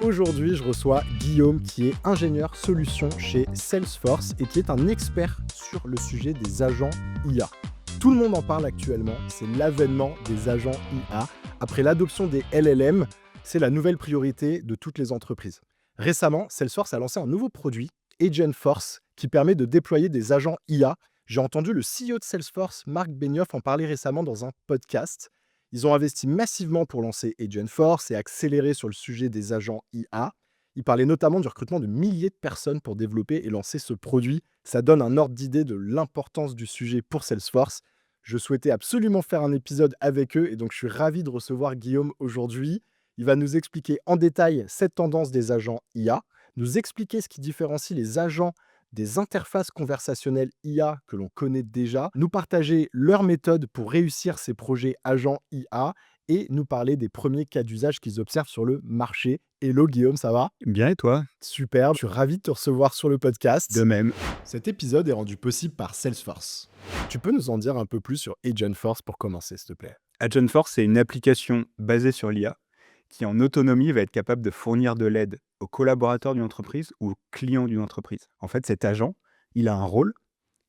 Aujourd'hui, je reçois Guillaume qui est ingénieur solution chez Salesforce et qui est un expert sur le sujet des agents IA. Tout le monde en parle actuellement, c'est l'avènement des agents IA. Après l'adoption des LLM, c'est la nouvelle priorité de toutes les entreprises. Récemment, Salesforce a lancé un nouveau produit, Agentforce, qui permet de déployer des agents IA. J'ai entendu le CEO de Salesforce, Marc Benioff, en parler récemment dans un podcast. Ils ont investi massivement pour lancer Agentforce et accélérer sur le sujet des agents IA. Ils parlaient notamment du recrutement de milliers de personnes pour développer et lancer ce produit. Ça donne un ordre d'idée de l'importance du sujet pour Salesforce. Je souhaitais absolument faire un épisode avec eux et donc je suis ravi de recevoir Guillaume aujourd'hui. Il va nous expliquer en détail cette tendance des agents IA, nous expliquer ce qui différencie les agents des interfaces conversationnelles IA que l'on connaît déjà, nous partager leurs méthodes pour réussir ces projets agents IA et nous parler des premiers cas d'usage qu'ils observent sur le marché. Hello Guillaume, ça va? Bien et toi? Super, je suis ravi de te recevoir sur le podcast. De même. Cet épisode est rendu possible par Salesforce. Tu peux nous en dire un peu plus sur Agentforce pour commencer, s'il te plaît? Agentforce, c'est une application basée sur l'IA qui, en autonomie, va être capable de fournir de l'aide aux collaborateurs d'une entreprise ou aux clients d'une entreprise. En fait, cet agent, il a un rôle,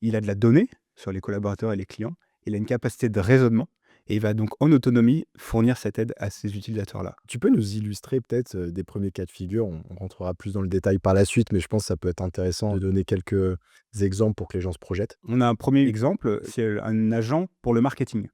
il a de la donnée sur les collaborateurs et les clients, il a une capacité de raisonnement et il va donc, en autonomie, fournir cette aide à ces utilisateurs-là. Tu peux nous illustrer peut-être des premiers cas de figure, on rentrera plus dans le détail par la suite, mais je pense que ça peut être intéressant de donner quelques exemples pour que les gens se projettent. On a un premier exemple, c'est un agent pour le marketing.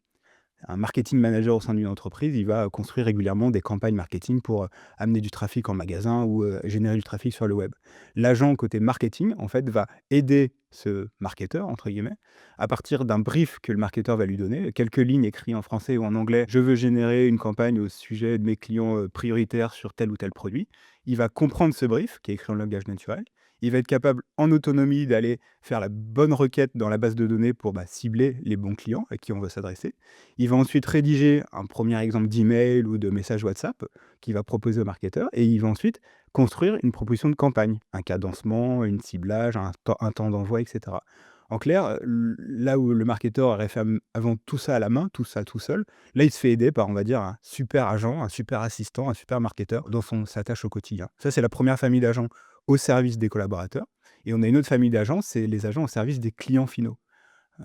Un marketing manager au sein d'une entreprise, il va construire régulièrement des campagnes marketing pour amener du trafic en magasin ou générer du trafic sur le web. L'agent côté marketing, en fait, va aider ce marketeur, entre guillemets, à partir d'un brief que le marketeur va lui donner, quelques lignes écrites en français ou en anglais. Je veux générer une campagne au sujet de mes clients prioritaires sur tel ou tel produit. Il va comprendre ce brief, qui est écrit en langage naturel. Il va être capable, en autonomie, d'aller faire la bonne requête dans la base de données pour cibler les bons clients à qui on veut s'adresser. Il va ensuite rédiger un premier exemple d'email ou de message WhatsApp qu'il va proposer au marketeur et il va ensuite construire une proposition de campagne, un cadencement, un ciblage, un temps d'envoi, etc. En clair, là où le marketeur aurait fait avant tout ça à la main, tout ça tout seul, là il se fait aider par, on va dire, un super agent, un super assistant, un super marketeur dans sa tâche au quotidien. Ça, c'est la première famille d'agents au service des collaborateurs. Et on a une autre famille d'agents, c'est les agents au service des clients finaux.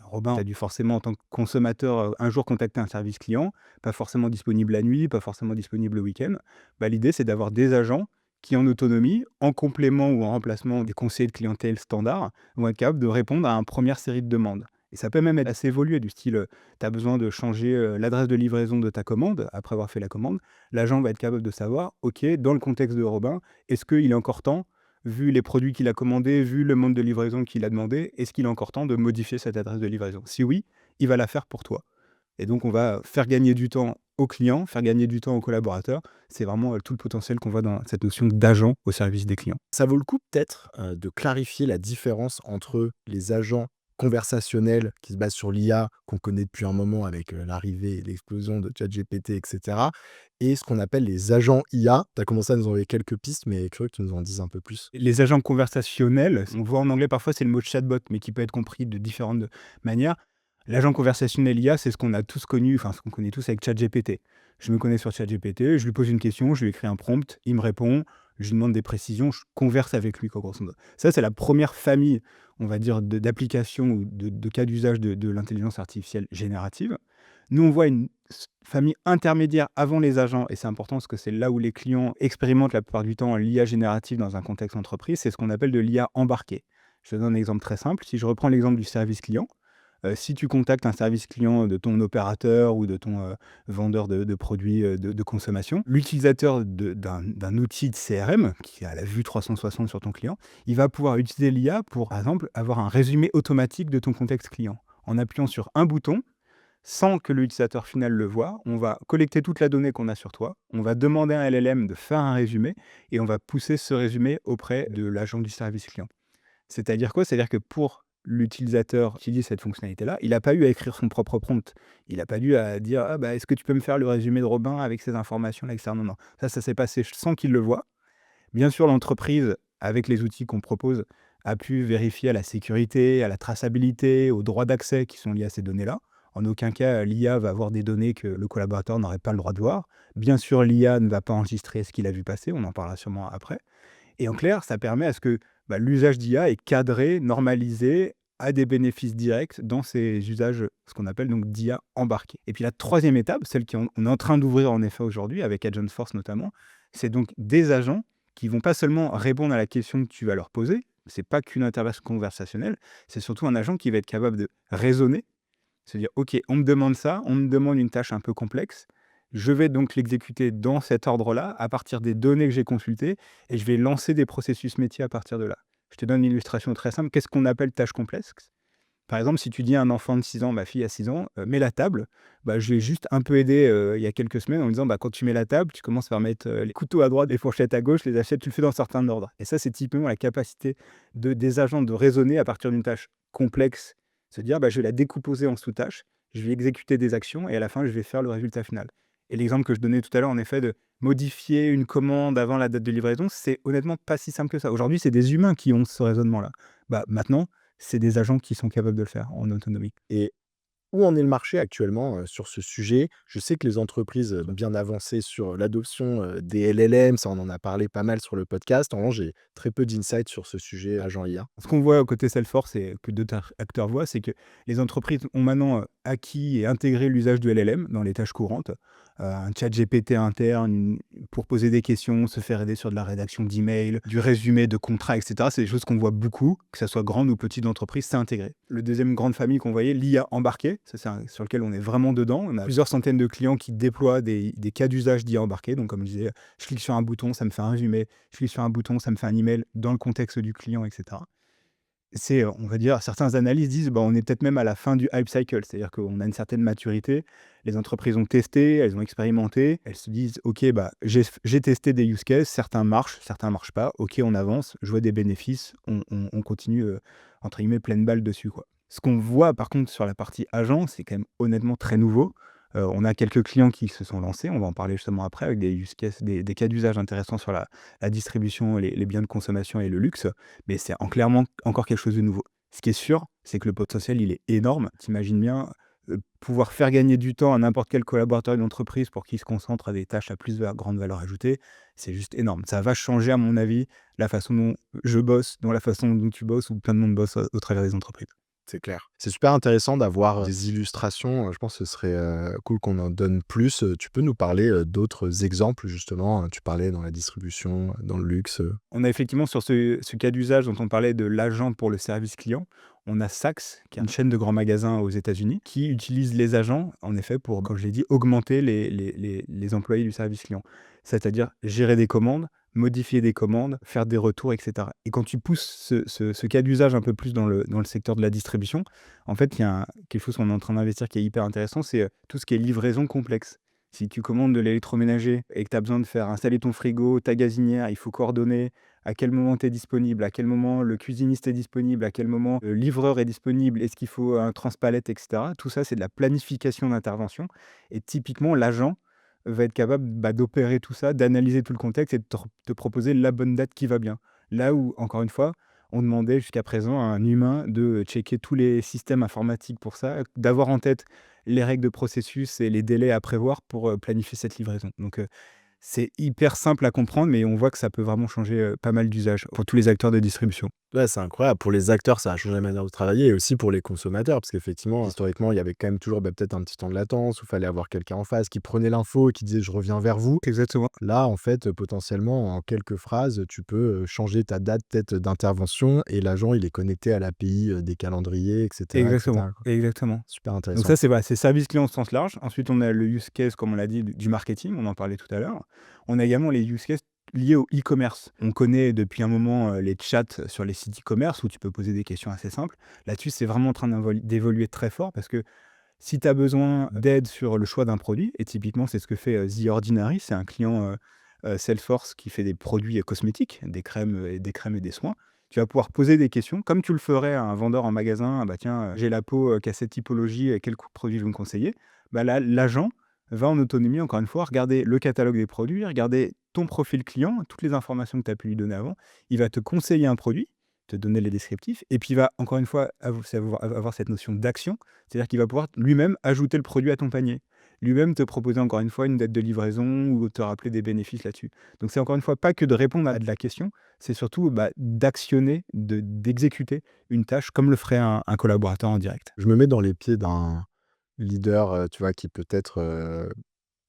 Robin, tu as dû forcément, en tant que consommateur, un jour contacter un service client, pas forcément disponible la nuit, pas forcément disponible le week-end. L'idée, c'est d'avoir des agents qui, en autonomie, en complément ou en remplacement des conseillers de clientèle standards, vont être capables de répondre à une première série de demandes. Et ça peut même être assez évolué, du style, tu as besoin de changer l'adresse de livraison de ta commande, après avoir fait la commande. L'agent va être capable de savoir, OK, dans le contexte de Robin, est-ce qu'il est encore temps, vu les produits qu'il a commandés, vu le nombre de livraison qu'il a demandé, est-ce qu'il est encore temps de modifier cette adresse de livraison? Si oui, il va la faire pour toi. Et donc, on va faire gagner du temps aux clients, faire gagner du temps aux collaborateurs. C'est vraiment tout le potentiel qu'on voit dans cette notion d'agent au service des clients. Ça vaut le coup peut-être de clarifier la différence entre les agents conversationnels qui se basent sur l'IA qu'on connaît depuis un moment avec l'arrivée et l'explosion de ChatGPT, etc. Et ce qu'on appelle les agents IA. Tu as commencé à nous envoyer quelques pistes, mais curieux que tu nous en dises un peu plus. Les agents conversationnels, on voit en anglais parfois c'est le mot chatbot, mais qui peut être compris de différentes manières. L'agent conversationnel IA, c'est ce qu'on a tous connu, enfin ce qu'on connaît tous avec ChatGPT. Je me connais sur ChatGPT, je lui pose une question, je lui écris un prompt, il me répond, je lui demande des précisions, je converse avec lui, quoi, grosso modo. Ça, c'est la première famille, on va dire, d'applications ou de cas d'usage de l'intelligence artificielle générative. Nous, on voit une famille intermédiaire avant les agents, et c'est important parce que c'est là où les clients expérimentent la plupart du temps l'IA générative dans un contexte entreprise, c'est ce qu'on appelle de l'IA embarquée. Je te donne un exemple très simple. Si je reprends l'exemple du service client, si tu contactes un service client de ton opérateur ou de ton vendeur de produits de consommation, l'utilisateur d'un outil de CRM qui a la vue 360 sur ton client, il va pouvoir utiliser l'IA pour, par exemple, avoir un résumé automatique de ton contexte client. En appuyant sur un bouton, sans que l'utilisateur final le voie, on va collecter toute la donnée qu'on a sur toi, on va demander à un LLM de faire un résumé et on va pousser ce résumé auprès de l'agent du service client. C'est-à-dire quoi? C'est-à-dire que pour l'utilisateur qui utilise cette fonctionnalité-là, il n'a pas eu à écrire son propre prompt. Il n'a pas dû à dire est-ce que tu peux me faire le résumé de Robin avec ces informations-là, etc. Non, non. Ça s'est passé sans qu'il le voie. Bien sûr, l'entreprise, avec les outils qu'on propose, a pu vérifier à la sécurité, à la traçabilité, aux droits d'accès qui sont liés à ces données-là, En aucun cas, l'IA va avoir des données que le collaborateur n'aurait pas le droit de voir. Bien sûr, l'IA ne va pas enregistrer ce qu'il a vu passer, on en parlera sûrement après. Et en clair, ça permet à ce que l'usage d'IA est cadré, normalisé, a des bénéfices directs dans ces usages, ce qu'on appelle donc d'IA embarquée. Et puis la troisième étape, celle qu'on est en train d'ouvrir en effet aujourd'hui, avec Agent Force notamment, c'est donc des agents qui vont pas seulement répondre à la question que tu vas leur poser, c'est pas qu'une interface conversationnelle, c'est surtout un agent qui va être capable de raisonner, se dire: «OK, on me demande ça, on me demande une tâche un peu complexe. Je vais donc l'exécuter dans cet ordre-là, à partir des données que j'ai consultées et je vais lancer des processus métiers à partir de là». Je te donne une illustration très simple. Qu'est-ce qu'on appelle tâche complexe? Par exemple, si tu dis à un enfant de 6 ans, ma fille a 6 ans: «Mets la table», je l'ai juste un peu aidé, il y a quelques semaines en lui disant: «Quand tu mets la table, tu commences par mettre, les couteaux à droite, les fourchettes à gauche, les assiettes, tu le fais dans un certain ordre». Et ça, c'est typiquement la capacité des agents de raisonner à partir d'une tâche complexe. Se dire: «Je vais la décomposer en sous-tâches, je vais exécuter des actions et à la fin, je vais faire le résultat final». Et l'exemple que je donnais tout à l'heure, en effet, de modifier une commande avant la date de livraison, c'est honnêtement pas si simple que ça. Aujourd'hui, c'est des humains qui ont ce raisonnement-là. Maintenant, c'est des agents qui sont capables de le faire en autonomie. Et où en est le marché actuellement, sur ce sujet? Je sais que les entreprises, ont bien avancé sur l'adoption, des LLM, ça on en a parlé pas mal sur le podcast. En revanche, j'ai très peu d'insights sur ce sujet agent IA. Ce qu'on voit côté Salesforce et que d'autres acteurs voient, c'est que les entreprises ont maintenant acquis et intégré l'usage de LLM dans les tâches courantes. Un chat GPT interne pour poser des questions, se faire aider sur de la rédaction d'emails, du résumé de contrats, etc. C'est des choses qu'on voit beaucoup, que ce soit grande ou petite entreprise, c'est intégré. Le deuxième grande famille qu'on voyait, l'IA embarquée, ça c'est sur lequel on est vraiment dedans. On a plusieurs centaines de clients qui déploient des cas d'usage d'IA embarquée. Donc comme je disais, je clique sur un bouton, ça me fait un résumé. Je clique sur un bouton, ça me fait un email dans le contexte du client, etc. C'est, on va dire, certains analystes disent, on est peut-être même à la fin du hype cycle. C'est-à-dire qu'on a une certaine maturité. Les entreprises ont testé, elles ont expérimenté. Elles se disent, OK, j'ai testé des use cases, certains marchent pas. OK, on avance, je vois des bénéfices, on continue, entre guillemets, pleine balle dessus, quoi. Ce qu'on voit par contre sur la partie agent, c'est quand même honnêtement très nouveau. On a quelques clients qui se sont lancés, on va en parler justement après, avec des use cases, des cas d'usage intéressants sur la distribution, les biens de consommation et le luxe. Mais c'est clairement encore quelque chose de nouveau. Ce qui est sûr, c'est que le potentiel, il est énorme. T'imagines bien pouvoir faire gagner du temps à n'importe quel collaborateur d'une entreprise pour qu'il se concentre à des tâches à plus grande valeur ajoutée, c'est juste énorme. Ça va changer, à mon avis, la façon dont je bosse, dont la façon dont tu bosses, ou plein de monde bosse au travers des entreprises. C'est clair. C'est super intéressant d'avoir, des illustrations, je pense que ce serait, cool qu'on en donne plus. Tu peux nous parler, d'autres exemples justement? Tu parlais dans la distribution, dans le luxe. On a effectivement sur ce cas d'usage dont on parlait de l'agent pour le service client, on a Saks, qui est une chaîne de grands magasins aux États-Unis, qui utilise les agents, en effet, pour, comme je l'ai dit, augmenter les employés du service client. C'est-à-dire gérer des commandes, modifier des commandes, faire des retours, etc. Et quand tu pousses ce cas d'usage un peu plus dans le secteur de la distribution, en fait, il y a quelque chose qu'on est en train d'investir qui est hyper intéressant, c'est tout ce qui est livraison complexe. Si tu commandes de l'électroménager et que tu as besoin de faire installer ton frigo, ta gazinière, il faut coordonner à quel moment tu es disponible, à quel moment le cuisiniste est disponible, à quel moment le livreur est disponible, est-ce qu'il faut un transpalette, etc. Tout ça, c'est de la planification d'intervention. Et typiquement, l'agent va être capable d'opérer tout ça, d'analyser tout le contexte et de te proposer la bonne date qui va bien. Là où, encore une fois, on demandait jusqu'à présent à un humain de checker tous les systèmes informatiques pour ça, d'avoir en tête les règles de processus et les délais à prévoir pour planifier cette livraison. Donc, c'est hyper simple à comprendre, mais on voit que ça peut vraiment changer pas mal d'usages pour tous les acteurs de distribution. Ouais, c'est incroyable. Pour les acteurs, ça a changé la manière de travailler et aussi pour les consommateurs, parce qu'effectivement, historiquement, il y avait quand même toujours peut-être un petit temps de latence où il fallait avoir quelqu'un en face qui prenait l'info et qui disait je reviens vers vous. Exactement. Là, en fait, potentiellement, en quelques phrases, tu peux changer ta date peut-être d'intervention et l'agent, il est connecté à l'API des calendriers, etc., Exactement, etc., quoi. exactement. Super Donc intéressant. ça, c'est service client au sens large. Ensuite, on a le use case, comme on l'a dit, du marketing, on en parlait tout à l'heure. On a également les use cases liés au e-commerce. On connaît depuis un moment les chats sur les sites e-commerce où tu peux poser des questions assez simples. Là-dessus, c'est vraiment en train d'évoluer très fort parce que si tu as besoin d'aide sur le choix d'un produit, et typiquement, c'est ce que fait The Ordinary, c'est un client Salesforce qui fait des produits cosmétiques, des crèmes et des soins. Tu vas pouvoir poser des questions comme tu le ferais à un vendeur en magasin. Ah bah tiens, j'ai la peau qui a cette typologie, quel produit vous me conseillez? Là, l'agent va en autonomie, encore une fois, regarder le catalogue des produits, regarder ton profil client, toutes les informations que tu as pu lui donner avant. Il va te conseiller un produit te donner les descriptifs et puis il va encore une fois avoir cette notion d'action, c'est-à-dire qu'il va pouvoir lui-même ajouter le produit à ton panier. Lui-même te proposer encore une fois une date de livraison ou te rappeler des bénéfices là-dessus. Donc c'est encore une fois pas que de répondre à de la question, c'est surtout, d'actionner, d'exécuter une tâche comme le ferait un collaborateur en direct. Je me mets dans les pieds d'un leader, tu vois, qui peut-être,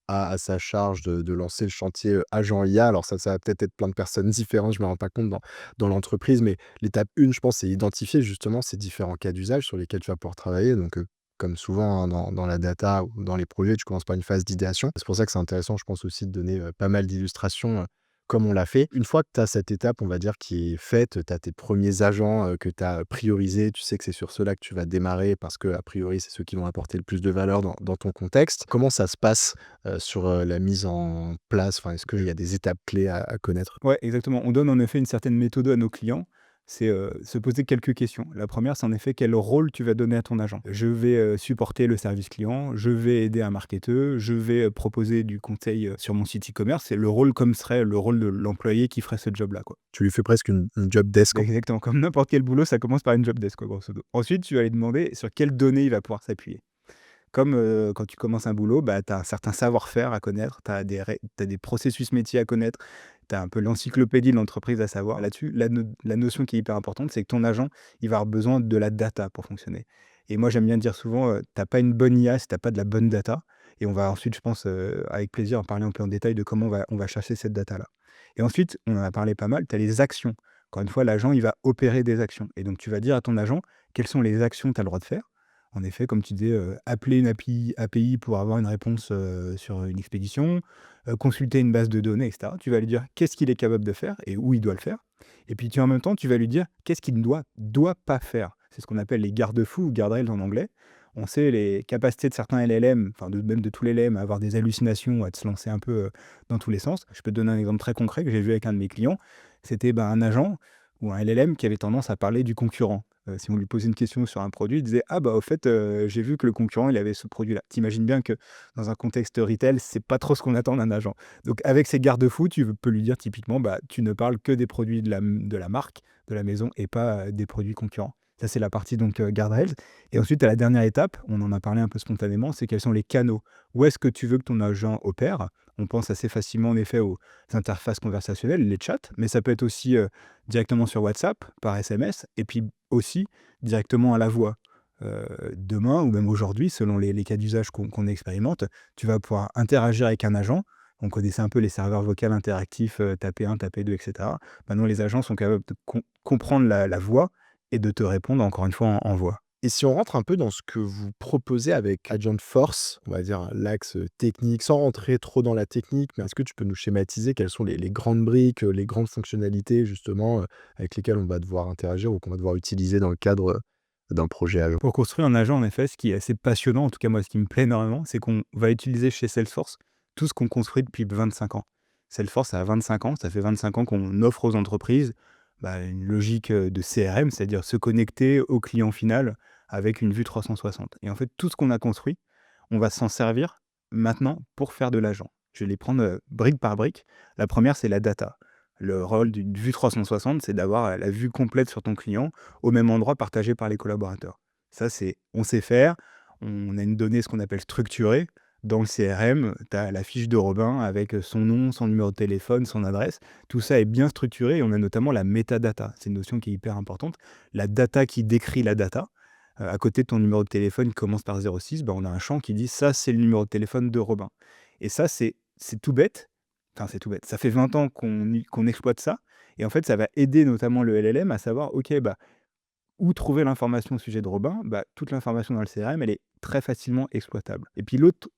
a à sa charge de lancer le chantier, agent IA. Alors ça va peut-être être plein de personnes différentes, je me rends pas compte dans l'entreprise, mais l'étape 1, je pense, c'est identifier justement ces différents cas d'usage sur lesquels tu vas pouvoir travailler. Donc, comme souvent, hein, dans la data ou dans les projets, tu commences par une phase d'idéation. C'est pour ça que c'est intéressant, je pense aussi de donner, pas mal d'illustrations, comme on l'a fait. Une fois que tu as cette étape, on va dire, qui est faite, tu as tes premiers agents, que tu as priorisés. Tu sais que c'est sur ceux-là que tu vas démarrer parce que a priori, c'est ceux qui vont apporter le plus de valeur dans ton contexte. Comment ça se passe, sur, la mise en place? Enfin, est-ce qu'il y a des étapes clés à connaître? Ouais, exactement. On donne en effet une certaine méthode à nos clients. C'est se poser quelques questions. La première, c'est en effet quel rôle tu vas donner à ton agent. Je vais supporter le service client, je vais aider un marketeur, je vais proposer du conseil sur mon site e-commerce. C'est le rôle comme serait le rôle de l'employé qui ferait ce job-là, quoi. Tu lui fais presque une job desk, quoi. Exactement, comme n'importe quel boulot, ça commence par une job desk, quoi, grosso modo. Ensuite, tu vas lui demander sur quelles données il va pouvoir s'appuyer. Comme, quand tu commences un boulot, tu as un certain savoir-faire à connaître, tu as des processus métiers à connaître, tu as un peu l'encyclopédie de l'entreprise à savoir. Là-dessus, la notion qui est hyper importante, c'est que ton agent, il va avoir besoin de la data pour fonctionner. Et moi, j'aime bien dire souvent, tu pas une bonne IA si tu pas de la bonne data et on va ensuite, je pense, avec plaisir en parler un peu en détail de comment on va chercher cette data-là. Et ensuite, on en a parlé pas mal, tu as les actions. Encore une fois, l'agent, il va opérer des actions et donc tu vas dire à ton agent quelles sont les actions que tu as le droit de faire. En effet, comme tu disais, appeler une API pour avoir une réponse, sur une expédition, consulter une base de données et cetera. Tu vas lui dire qu'est-ce qu'il est capable de faire et où il doit le faire et puis en même temps, tu vas lui dire qu'est-ce qu'il ne doit pas faire. C'est ce qu'on appelle les garde-fous ou guardrails en anglais. On sait les capacités de certains LLM, enfin même de tous les LLM à avoir des hallucinations, à se lancer un peu, dans tous les sens. Je peux te donner un exemple très concret que j'ai vu avec un de mes clients. C'était, un agent ou un LLM qui avait tendance à parler du concurrent. Si on lui posait une question sur un produit, il disait: «Ah au fait, j'ai vu que le concurrent, il avait ce produit-là». Tu imagines bien que dans un contexte retail, c'est pas trop ce qu'on attend d'un agent. Donc avec ces garde-fous, tu peux lui dire typiquement: «Tu ne parles que des produits de la marque, de la maison et pas, des produits concurrents». Ça, c'est la partie donc, guardrails et ensuite à la dernière étape, on en a parlé un peu spontanément, c'est quels sont les canaux. Où est-ce que tu veux que ton agent opère? On pense assez facilement en effet aux interfaces conversationnelles, les chats, mais ça peut être aussi, directement sur WhatsApp, par SMS et puis aussi directement à la voix. Demain ou même aujourd'hui, selon les cas d'usage qu'on expérimente, tu vas pouvoir interagir avec un agent. On connaissait un peu les serveurs vocaux interactifs, taper 1, taper 2 et cetera. Maintenant, les agents sont capables de comprendre la voix et de te répondre encore une fois en voix. Et si on rentre un peu dans ce que vous proposez avec Agent Force, on va dire l'axe, technique, sans rentrer trop dans la technique, mais est-ce que tu peux nous schématiser quelles sont les grandes briques, les grandes fonctionnalités justement, avec lesquelles on va devoir interagir ou qu'on va devoir utiliser dans le cadre, d'un projet agent? Pour construire un agent, en effet, ce qui est assez passionnant, en tout cas moi, ce qui me plaît énormément, c'est qu'on va utiliser chez Salesforce tout ce qu'on construit depuis 25 ans. Salesforce a 25 ans, ça fait 25 ans qu'on offre aux entreprises une logique de CRM, c'est-à-dire se connecter au client final avec une vue 360. Et en fait, tout ce qu'on a construit, on va s'en servir maintenant pour faire de l'agent. Je vais les prendre brique par brique. La première, c'est la data. Le rôle d'une vue 360, c'est d'avoir la vue complète sur ton client au même endroit partagé par les collaborateurs. Ça, on sait faire. On a une donnée, ce qu'on appelle structurée. Dans le CRM, tu as la fiche de Robin avec son nom, son numéro de téléphone, son adresse. Tout ça est bien structuré et on a notamment la metadata. C'est une notion qui est hyper importante. La data qui décrit la data. À côté de ton numéro de téléphone qui commence par 06, on a un champ qui dit ça, c'est le numéro de téléphone de Robin. Et ça, c'est tout bête. Enfin, c'est tout bête. Ça fait 20 ans qu'on exploite ça. Et en fait, ça va aider notamment le LLM à savoir, OK, où trouver l'information au sujet de Robin? Toute l'information dans le CRM, elle est très facilement exploitable. Et puis l'autre,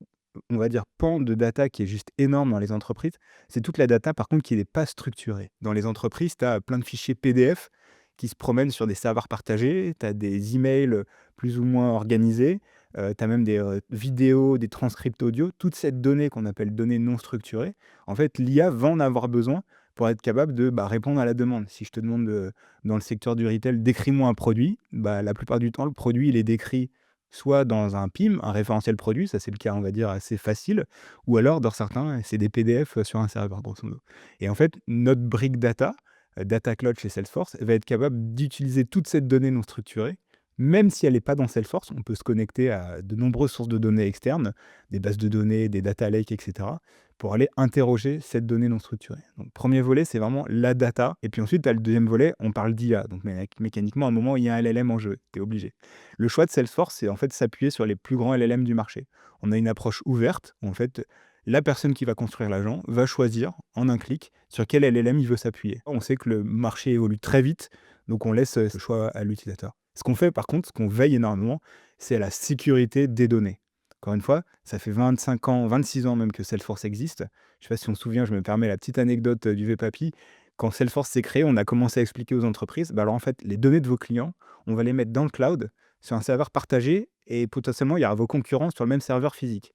on va dire, pan de data qui est juste énorme dans les entreprises, c'est toute la data, par contre, qui n'est pas structurée. Dans les entreprises, tu as plein de fichiers PDF qui se promènent sur des serveurs partagés, tu as des emails plus ou moins organisés, tu as même des vidéos, des transcripts audio. Toute cette donnée qu'on appelle données non structurées, en fait, l'IA va en avoir besoin pour être capable de répondre à la demande. Si je te demande dans le secteur du retail, décris-moi un produit, la plupart du temps, le produit, il est décrit soit dans un PIM, un référentiel produit, ça c'est le cas, on va dire, assez facile, ou alors dans certains, c'est des PDF sur un serveur, grosso modo. Et en fait, notre brique data, Data Cloud chez Salesforce, va être capable d'utiliser toute cette donnée non structurée, même si elle n'est pas dans Salesforce. On peut se connecter à de nombreuses sources de données externes, des bases de données, des data lakes, etc., pour aller interroger cette donnée non structurée. Donc, premier volet, c'est vraiment la data. Et puis ensuite, tu as le deuxième volet, on parle d'IA. Donc, mécaniquement, à un moment, il y a un LLM en jeu. Tu es obligé. Le choix de Salesforce, c'est en fait s'appuyer sur les plus grands LLM du marché. On a une approche ouverte où en fait, la personne qui va construire l'agent va choisir en un clic sur quel LLM il veut s'appuyer. On sait que le marché évolue très vite, donc on laisse ce choix à l'utilisateur. Ce qu'on fait par contre, ce qu'on veille énormément, c'est la sécurité des données. Encore une fois, ça fait 25 ans, 26 ans même que Salesforce existe. Je ne sais pas si on se souvient, je me permets la petite anecdote du V-Papy. Quand Salesforce s'est créé, on a commencé à expliquer aux entreprises, alors en fait, les données de vos clients, on va les mettre dans le cloud, sur un serveur partagé, et potentiellement, il y aura vos concurrents sur le même serveur physique.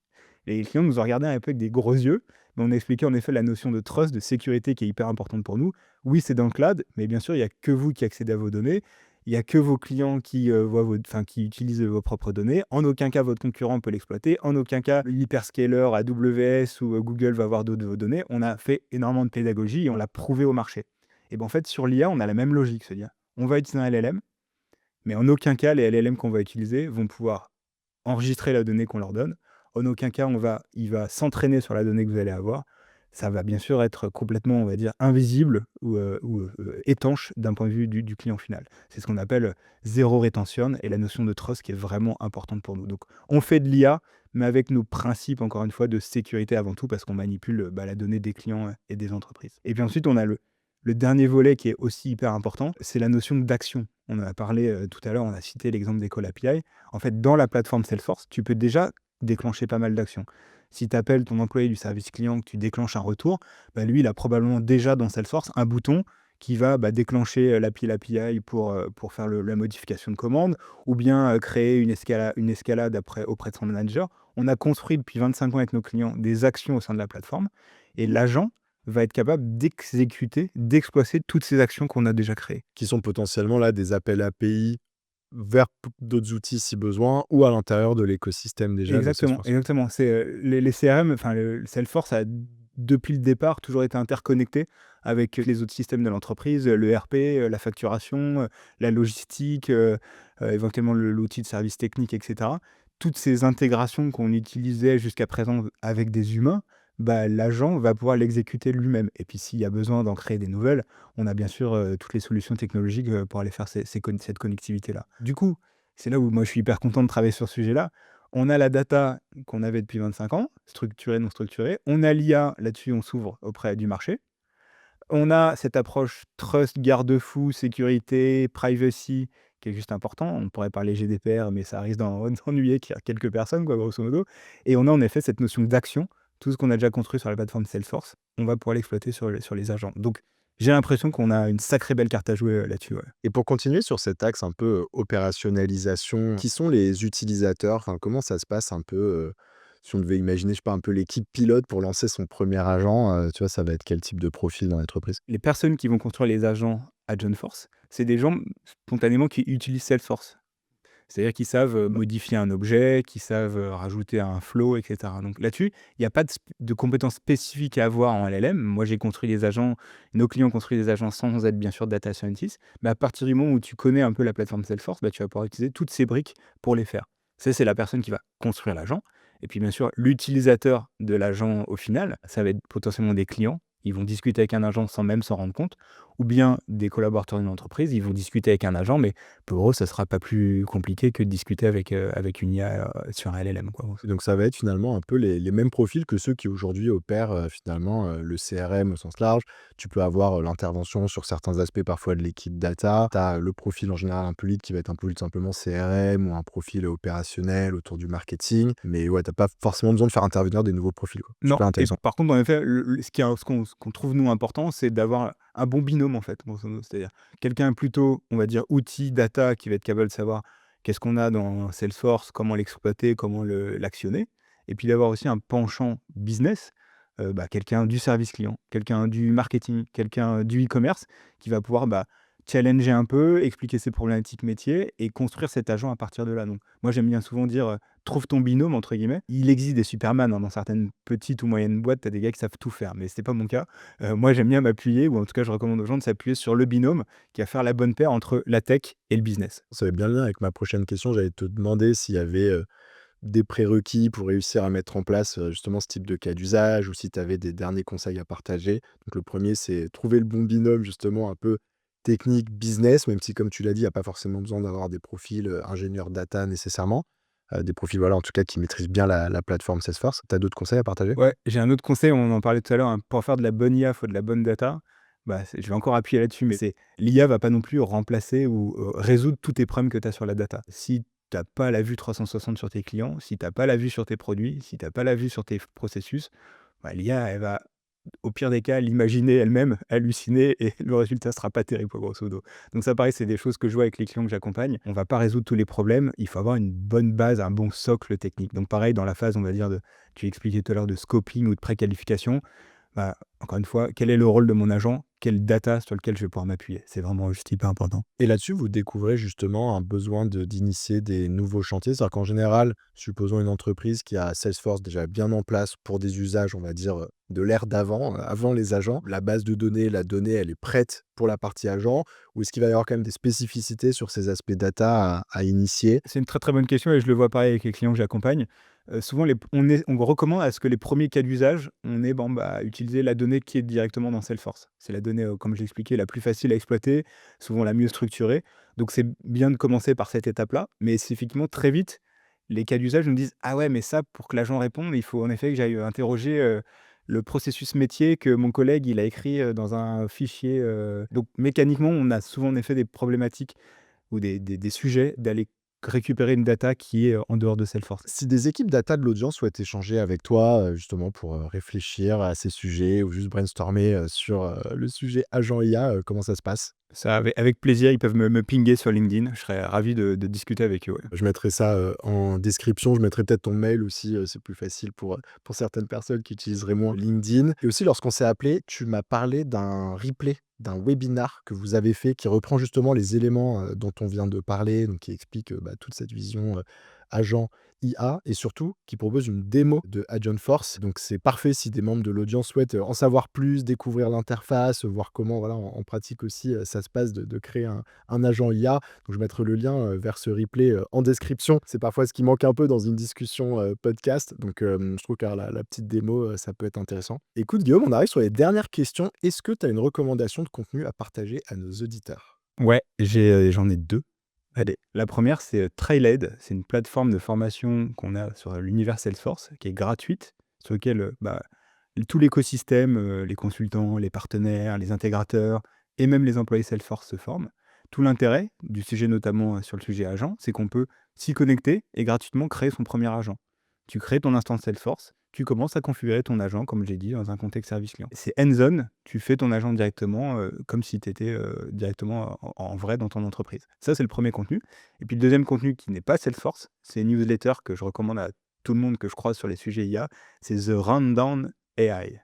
Et les clients nous ont regardé un peu avec des gros yeux, mais on a expliqué en effet la notion de trust, de sécurité qui est hyper importante pour nous. Oui, c'est dans le cloud, mais bien sûr, il n'y a que vous qui accédez à vos données. Il n'y a que vos clients qui, qui utilisent vos propres données. En aucun cas, votre concurrent peut l'exploiter. En aucun cas, l'hyperscaler AWS ou Google va avoir d'autres de vos données. On a fait énormément de pédagogie et on l'a prouvé au marché. Et bien en fait, sur l'IA, on a la même logique, c'est-à-dire on va utiliser un LLM, mais en aucun cas, les LLM qu'on va utiliser vont pouvoir enregistrer la donnée qu'on leur donne. En aucun cas, il va s'entraîner sur la donnée que vous allez avoir. Ça va bien sûr être complètement, on va dire, invisible ou étanche d'un point de vue du client final. C'est ce qu'on appelle zéro rétention et la notion de trust qui est vraiment importante pour nous. Donc, on fait de l'IA, mais avec nos principes, encore une fois, de sécurité avant tout, parce qu'on manipule la donnée des clients et des entreprises. Et puis ensuite, on a le dernier volet qui est aussi hyper important, c'est la notion d'action. On en a parlé tout à l'heure, on a cité l'exemple des Call API. En fait, dans la plateforme Salesforce, tu peux déjà déclencher pas mal d'actions. Si tu appelles ton employé du service client, que tu déclenches un retour, lui, il a probablement déjà dans Salesforce un bouton qui va déclencher l'API pour faire la modification de commande, ou bien créer une escalade auprès de son manager. On a construit depuis 25 ans avec nos clients des actions au sein de la plateforme, et l'agent va être capable d'exécuter, d'exploiter toutes ces actions qu'on a déjà créées. Qui sont potentiellement là des appels API vers d'autres outils si besoin, ou à l'intérieur de l'écosystème déjà de Exactement, Salesforce. exactement. C'est les CRM, enfin le Salesforce a depuis le départ toujours été interconnecté avec les autres systèmes de l'entreprise, le RP, la facturation, la logistique, éventuellement l'outil de service technique, etc. Toutes ces intégrations qu'on utilisait jusqu'à présent avec des humains, l'agent va pouvoir l'exécuter lui-même. Et puis s'il y a besoin d'en créer des nouvelles, on a bien sûr toutes les solutions technologiques pour aller faire cette connectivité-là. Du coup, c'est là où moi je suis hyper content de travailler sur ce sujet-là. On a la data qu'on avait depuis 25 ans, structurée, non structurée. On a l'IA, là-dessus on s'ouvre auprès du marché. On a cette approche trust, garde-fou, sécurité, privacy, qui est juste important. On pourrait parler GDPR, mais ça risque d'ennuyer quelques personnes, quoi, grosso modo. Et on a en effet cette notion d'action. Tout ce qu'on a déjà construit sur la plateforme Salesforce, on va pouvoir l'exploiter sur les agents. Donc, j'ai l'impression qu'on a une sacrée belle carte à jouer là-dessus. Ouais. Et pour continuer sur cet axe un peu opérationnalisation, qui sont les utilisateurs? Enfin, comment ça se passe un peu, si on devait imaginer, je sais pas, un peu l'équipe pilote pour lancer son premier agent, tu vois, ça va être quel type de profil dans l'entreprise? Les personnes qui vont construire les agents à John Force, c'est des gens spontanément qui utilisent Salesforce. C'est-à-dire qu'ils savent modifier un objet, qu'ils savent rajouter un flow, etc. Donc là-dessus, il n'y a pas de compétences spécifiques à avoir en LLM. Moi, j'ai construit des agents, nos clients ont construit des agents sans être bien sûr data scientist. Mais à partir du moment où tu connais un peu la plateforme Salesforce, tu vas pouvoir utiliser toutes ces briques pour les faire. Ça, c'est la personne qui va construire l'agent. Et puis bien sûr, l'utilisateur de l'agent au final, ça va être potentiellement des clients. Ils vont discuter avec un agent sans même s'en rendre compte. Ou bien des collaborateurs d'une entreprise, ils vont discuter avec un agent, mais pour eux, ça sera pas plus compliqué que de discuter avec une IA sur un LLM, quoi. Donc ça va être finalement un peu les mêmes profils que ceux qui aujourd'hui opèrent, finalement, le CRM au sens large. Tu peux avoir, l'intervention sur certains aspects parfois de l'équipe data. Tu as le profil en général un peu lead qui va être un peu tout simplement CRM ou un profil opérationnel autour du marketing. Mais ouais, tu as pas forcément besoin de faire intervenir des nouveaux profils, quoi. Non, Super et intéressant. par contre, en effet, ce qu'on trouve nous important, c'est d'avoir un bon binôme, en fait, grosso modo. C'est-à-dire quelqu'un plutôt, on va dire, outil data qui va être capable de savoir qu'est-ce qu'on a dans Salesforce, comment l'exploiter, comment l'actionner. Et puis d'avoir aussi un penchant business, quelqu'un du service client, quelqu'un du marketing, quelqu'un du e-commerce qui va pouvoir challenger un peu, expliquer ses problématiques métiers et construire cet agent à partir de là. Donc, moi, j'aime bien souvent dire trouve ton binôme, entre guillemets. Il existe des Superman dans certaines petites ou moyennes boîtes, tu as des gars qui savent tout faire, mais ce n'est pas mon cas. Moi, j'aime bien m'appuyer, ou en tout cas, je recommande aux gens de s'appuyer sur le binôme qui va faire la bonne paire entre la tech et le business. Ça va bien le lien avec ma prochaine question. J'allais te demander s'il y avait des prérequis pour réussir à mettre en place justement ce type de cas d'usage ou si tu avais des derniers conseils à partager. Donc le premier, c'est trouver le bon binôme justement un peu technique, business, même si comme tu l'as dit, il n'y a pas forcément besoin d'avoir des profils ingénieurs data nécessairement. Des profils, voilà, en tout cas, qui maîtrisent bien la plateforme Salesforce. Tu as d'autres conseils à partager? Ouais, j'ai un autre conseil, on en parlait tout à l'heure, hein, pour faire de la bonne IA, il faut de la bonne data. Bah, je vais encore appuyer là-dessus, mais c'est l'IA va pas non plus remplacer ou résoudre tous tes problèmes que tu as sur la data. Si tu as pas la vue 360 sur tes clients, si tu as pas la vue sur tes produits, si tu as pas la vue sur tes processus, bah, l'IA, elle va, au pire des cas, l'imaginer elle-même, halluciner et le résultat sera pas terrible, quoi, grosso modo. Donc ça, pareil, c'est des choses que je vois avec les clients que j'accompagne. On va pas résoudre tous les problèmes, il faut avoir une bonne base, un bon socle technique. Donc pareil, dans la phase, on va dire, tu expliquais tout à l'heure de scoping ou de préqualification, bah, encore une fois, quel est le rôle de mon agent? Quelle data sur lequel je vais pouvoir m'appuyer? C'est vraiment juste hyper important. Et là-dessus, vous découvrez justement un besoin d'initier des nouveaux chantiers. C'est-à-dire qu'en général, supposons une entreprise qui a Salesforce déjà bien en place pour des usages, on va dire, de l'ère d'avant, avant les agents. La base de données, la donnée, elle est prête pour la partie agent. Ou est-ce qu'il va y avoir quand même des spécificités sur ces aspects data à initier? C'est une très, très bonne question et je le vois pareil avec les clients que j'accompagne. Souvent on recommande à ce que les premiers cas d'usage, on ait utiliser la donnée qui est directement dans Salesforce. C'est la donnée, comme je l'expliquais, la plus facile à exploiter, souvent la mieux structurée. Donc c'est bien de commencer par cette étape-là, mais c'est effectivement très vite, les cas d'usage nous disent: «Ah ouais, mais ça, pour que l'agent réponde, il faut en effet que j'aille, interroger, le processus métier que mon collègue, il a écrit, dans un fichier», donc mécaniquement, on a souvent en effet des problématiques ou des sujets d'aller récupérer une data qui est, en dehors de Salesforce. Si des équipes data de l'audience souhaitent échanger avec toi, justement pour, réfléchir à ces sujets ou juste brainstormer, sur, le sujet agent IA, comment ça se passe? Ça, avec plaisir, ils peuvent me pinguer sur LinkedIn. Je serais ravi de discuter avec eux, ouais. Je mettrai ça, en description. Je mettrai peut-être ton mail aussi, c'est plus facile pour certaines personnes qui utiliseraient moins LinkedIn. Et aussi lorsqu'on s'est appelé, tu m'as parlé d'un replay, d'un webinar que vous avez fait qui reprend justement les éléments, dont on vient de parler, donc qui explique, toute cette vision, agent IA et surtout qui propose une démo de Agentforce. Donc c'est parfait si des membres de l'audience souhaitent, en savoir plus, découvrir l'interface, voir comment voilà en pratique aussi, ça se passe de créer un agent IA. Donc je mettrai le lien, vers ce replay, en description. C'est parfois ce qui manque un peu dans une discussion, podcast. Donc je trouve que la petite démo, ça peut être intéressant. Écoute Guillaume, on arrive sur les dernières questions. Est-ce que tu as une recommandation de contenu à partager à nos auditeurs? Ouais, j'en ai 2. Allez, la première, c'est, Trailhead. C'est une plateforme de formation qu'on a sur l'univers Salesforce, qui est gratuite, sur lequel, tout l'écosystème, les consultants, les partenaires, les intégrateurs et même les employés Salesforce se forment. Tout l'intérêt du sujet, notamment, sur le sujet agent, c'est qu'on peut s'y connecter et gratuitement créer son premier agent. Tu crées ton instance Salesforce, tu commences à configurer ton agent, comme j'ai dit, dans un contexte service client. C'est hands-on, tu fais ton agent directement, comme si tu étais, directement en vrai dans ton entreprise. Ça, c'est le premier contenu et puis le deuxième contenu qui n'est pas Salesforce, c'est une newsletter que je recommande à tout le monde que je croise sur les sujets IA, c'est The Rundown AI.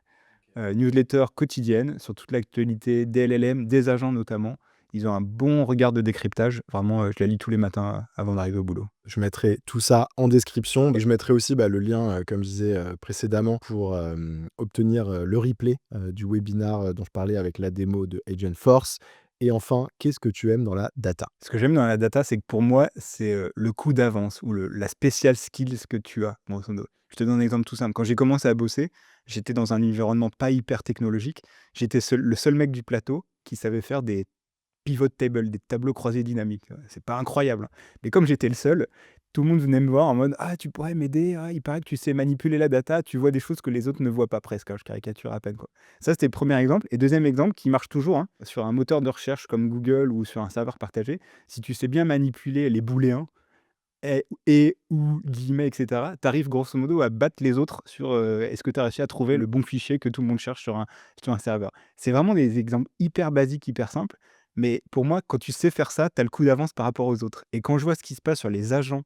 Newsletter quotidienne sur toute l'actualité des LLM, des agents notamment. Ils ont un bon regard de décryptage. Vraiment, je la lis tous les matins, avant d'arriver au boulot. Je mettrai tout ça en description et je mettrai aussi, le lien, comme je disais, précédemment pour, obtenir, le replay, du webinar, dont je parlais avec la démo de Agentforce. Et enfin, qu'est-ce que tu aimes dans la data? Ce que j'aime dans la data, c'est que pour moi, c'est, le coup d'avance ou la special skills que tu as, grosso modo. Je te donne un exemple tout simple. Quand j'ai commencé à bosser, j'étais dans un environnement pas hyper technologique. J'étais le seul mec du plateau qui savait faire des pivot table, des tableaux croisés dynamiques. C'est pas incroyable, hein. Mais comme j'étais le seul, tout le monde venait me voir en mode: «Ah, tu pourrais m'aider? Ah, il paraît que tu sais manipuler la data, tu vois des choses que les autres ne voient pas presque», hein, je caricature à peine, quoi. Ça, c'était le premier exemple et deuxième exemple qui marche toujours, hein, sur un moteur de recherche comme Google ou sur un serveur partagé, si tu sais bien manipuler les booléens et ou guillemets et cetera, tu arrives grosso modo à battre les autres sur, est-ce que tu as réussi à trouver le bon fichier que tout le monde cherche sur un serveur? C'est vraiment des exemples hyper basiques, hyper simples, mais pour moi, quand tu sais faire ça, tu as le coup d'avance par rapport aux autres et quand je vois ce qui se passe sur les agents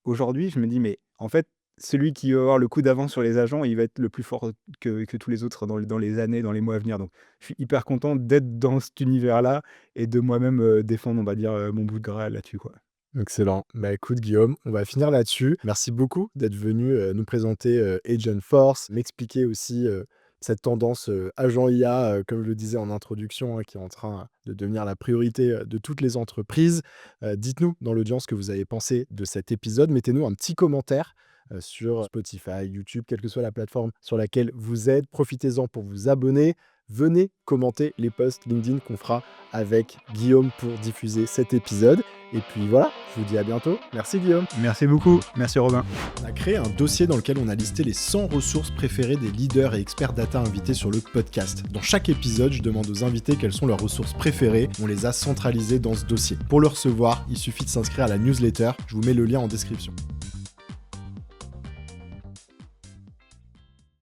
aujourd'hui, je me dis: «Mais en fait, celui qui va avoir le coup d'avance sur les agents, il va être le plus fort que tous les autres dans les années, dans les mois à venir. Donc je suis hyper content d'être dans cet univers-là et de moi-même, défendre, on va dire, mon bout de gras là-dessus, quoi. Excellent. Bah écoute Guillaume, on va finir là-dessus. Merci beaucoup d'être venu nous présenter Agent Force, m'expliquer aussi cette tendance agent IA, comme je le disais en introduction, hein, qui est en train de devenir la priorité de toutes les entreprises. Dites-nous dans l'audience ce que vous avez pensé de cet épisode. Mettez-nous un petit commentaire sur Spotify, YouTube, quelle que soit la plateforme sur laquelle vous êtes. Profitez-en pour vous abonner. Venez commenter les posts LinkedIn qu'on fera avec Guillaume pour diffuser cet épisode. Et puis voilà, je vous dis à bientôt. Merci Guillaume. Merci beaucoup. Merci Robin. On a créé un dossier dans lequel on a listé les 100 ressources préférées des leaders et experts data invités sur le podcast. Dans chaque épisode, je demande aux invités quelles sont leurs ressources préférées. On les a centralisées dans ce dossier. Pour le recevoir, il suffit de s'inscrire à la newsletter. Je vous mets le lien en description.